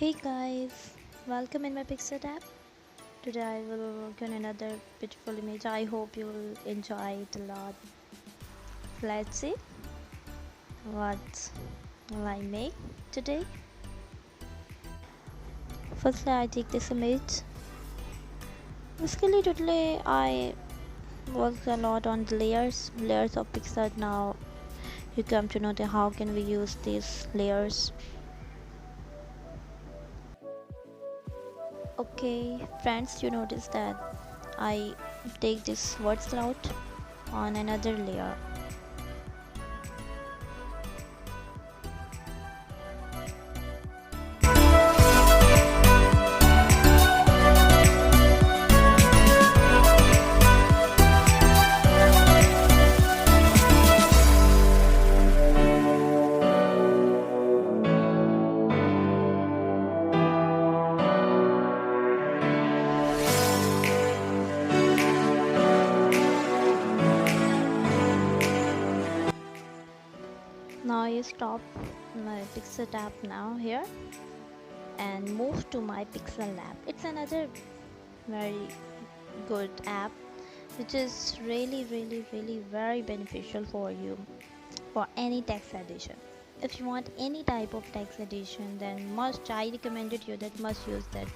Hey guys, welcome in my Pixellab. Today I will work on another beautiful image. I hope you will enjoy it a lot. Let's see what will I make today. Firstly, I take this image. Basically, today I worked a lot on the layers of Picsart. Now you come to know that how can we use these layers. Okay, friends, you notice that I take this word cloud on another layer. Now I stop my Pixart app now here and move to my Pexellab. It's another very good app which is really very beneficial for you for any text edition. If you want any type of text edition, then must I recommended you that must use that.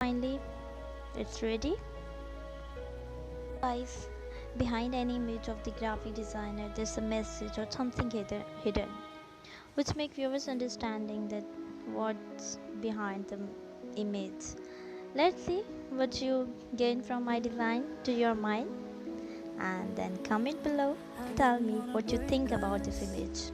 Finally, it's ready. Guys, behind any image of the graphic designer, there's a message or something hidden, which make viewers understanding that what's behind the image. Let's see what you gain from my design to your mind, and then comment below. Tell me what you think about this image.